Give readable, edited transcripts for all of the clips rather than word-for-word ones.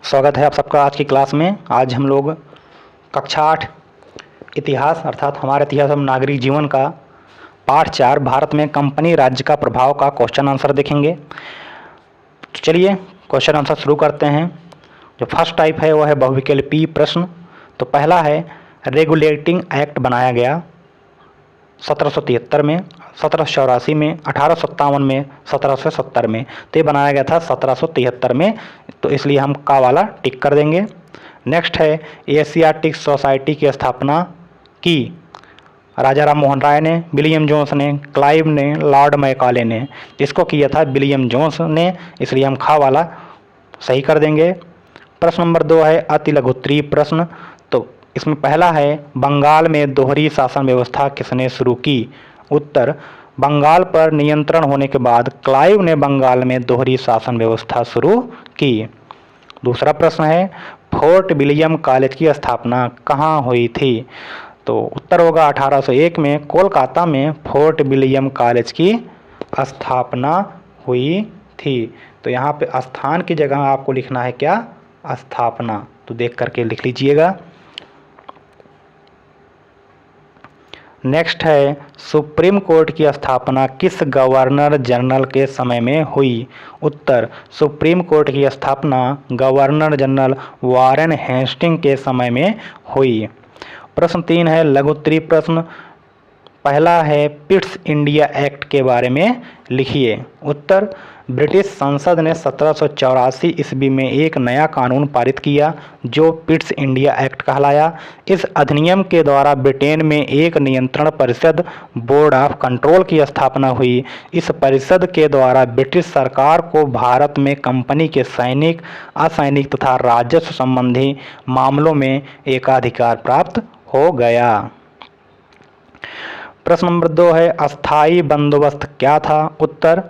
स्वागत है आप सबका आज की क्लास में। आज हम लोग कक्षा 8 इतिहास अर्थात हमारे इतिहास एवं नागरिक जीवन का पाठ 4 भारत में कंपनी राज्य का प्रभाव का क्वेश्चन आंसर देखेंगे। तो चलिए क्वेश्चन आंसर शुरू करते हैं। जो फर्स्ट टाइप है वह है बहुविकल्पीय प्रश्न। तो पहला है रेगुलेटिंग एक्ट बनाया गया 1773 में, 1784 में, 1857 में, 1770 में। तो ये बनाया गया था 1773 में, तो इसलिए हम का वाला टिक कर देंगे। नेक्स्ट है एशियाटिक सोसाइटी की स्थापना की राजा राम मोहन राय ने, विलियम जोन्स ने, क्लाइव ने, लॉर्ड मैकाले ने। इसको किया था विलियम जोन्स ने, इसलिए हम खा वाला सही कर देंगे। प्रश्न नंबर 2 है अति लघुत्तरीय प्रश्न। तो इसमें पहला है बंगाल में दोहरी शासन व्यवस्था किसने शुरू की? उत्तर बंगाल पर नियंत्रण होने के बाद क्लाइव ने बंगाल में दोहरी शासन व्यवस्था शुरू की। दूसरा प्रश्न है फोर्ट विलियम कॉलेज की स्थापना कहाँ हुई थी? तो उत्तर होगा 1801 में कोलकाता में फोर्ट विलियम कॉलेज की स्थापना हुई थी। तो यहाँ पे स्थान की जगह आपको लिखना है क्या? स्थापना। तो देख करके लिख लीजिएगा। नेक्स्ट है सुप्रीम कोर्ट की स्थापना किस गवर्नर जनरल के समय में हुई? उत्तर सुप्रीम कोर्ट की स्थापना गवर्नर जनरल वारेन हेस्टिंग के समय में हुई। प्रश्न 3 है लघुत्तरीय प्रश्न। पहला है पिट्स इंडिया एक्ट के बारे में लिखिए। उत्तर ब्रिटिश संसद ने 1784 ईस्वी में एक नया कानून पारित किया जो पिट्स इंडिया एक्ट कहलाया। इस अधिनियम के द्वारा ब्रिटेन में एक नियंत्रण परिषद बोर्ड ऑफ कंट्रोल की स्थापना हुई। इस परिषद के द्वारा ब्रिटिश सरकार को भारत में कंपनी के सैनिक, असैनिक तथा राजस्व संबंधी मामलों में एकाधिकार प्राप्त हो गया। प्रश्न नंबर 2 है अस्थाई बंदोबस्त क्या था? उत्तर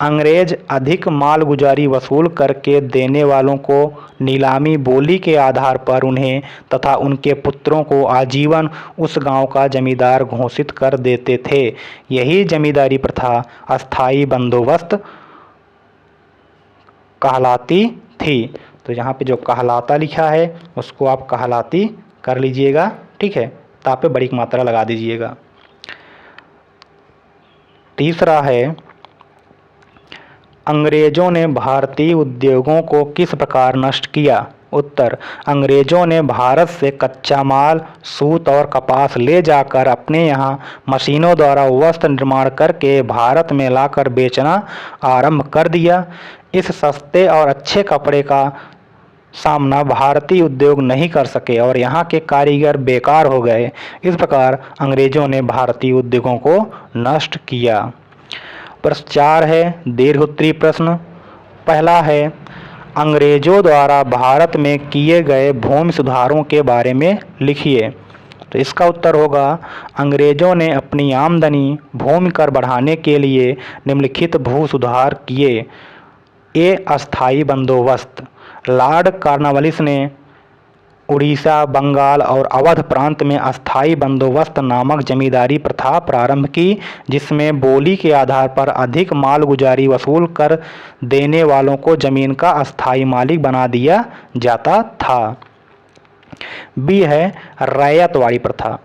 अंग्रेज अधिक मालगुजारी वसूल करके देने वालों को नीलामी बोली के आधार पर उन्हें तथा उनके पुत्रों को आजीवन उस गांव का जमींदार घोषित कर देते थे। यही जमींदारी प्रथा अस्थाई बंदोबस्त कहलाती थी। तो यहाँ पे जो कहलाता लिखा है उसको आप कहलाती कर लीजिएगा, ठीक है। ता पे बड़ी मात्रा लगा दीजिएगा। तीसरा है अंग्रेजों ने भारतीय उद्योगों को किस प्रकार नष्ट किया? उत्तर अंग्रेजों ने भारत से कच्चा माल, सूत और कपास ले जाकर अपने यहाँ मशीनों द्वारा वस्त्र निर्माण करके भारत में लाकर बेचना आरंभ कर दिया। इस सस्ते और अच्छे कपड़े का सामना भारतीय उद्योग नहीं कर सके और यहाँ के कारीगर बेकार हो गए। इस प्रकार अंग्रेजों ने भारतीय उद्योगों को नष्ट किया। प्रश्न 4 है दीर्घोत्तरीय प्रश्न। पहला है अंग्रेजों द्वारा भारत में किए गए भूमि सुधारों के बारे में लिखिए। तो इसका उत्तर होगा अंग्रेजों ने अपनी आमदनी भूमि कर बढ़ाने के लिए निम्नलिखित भू सुधार किए। ए अस्थाई बंदोबस्त। लॉर्ड कॉर्नवालिस ने उड़ीसा, बंगाल और अवध प्रांत में अस्थाई बंदोबस्त नामक जमींदारी प्रथा प्रारंभ की, जिसमें बोली के आधार पर अधिक मालगुजारी वसूल कर देने वालों को जमीन का अस्थाई मालिक बना दिया जाता था। बी है रैयतवाड़ी प्रथा।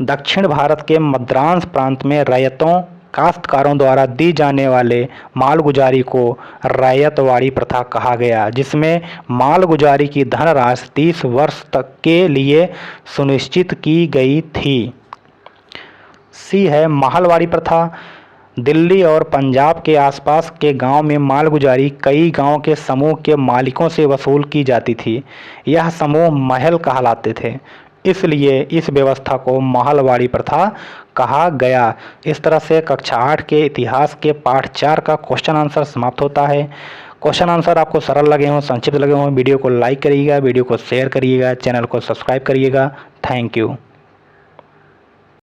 दक्षिण भारत के मद्रास प्रांत में रैयतों काश्तकारों द्वारा दी जाने वाले मालगुजारी को रैयतवाड़ी प्रथा कहा गया, जिसमें मालगुजारी की धनराशि 30 वर्ष तक के लिए सुनिश्चित की गई थी। सी है महलवाड़ी प्रथा। दिल्ली और पंजाब के आसपास के गांव में मालगुजारी कई गांव के समूह के मालिकों से वसूल की जाती थी। यह समूह महल कहलाते थे, इसलिए इस व्यवस्था को महलवाड़ी प्रथा कहा गया। इस तरह से कक्षा 8 के इतिहास के पाठ 4 का क्वेश्चन आंसर समाप्त होता है। क्वेश्चन आंसर आपको सरल लगे हों, संक्षिप्त लगे हों, वीडियो को लाइक करिएगा, वीडियो को शेयर करिएगा, चैनल को सब्सक्राइब करिएगा। Thank you.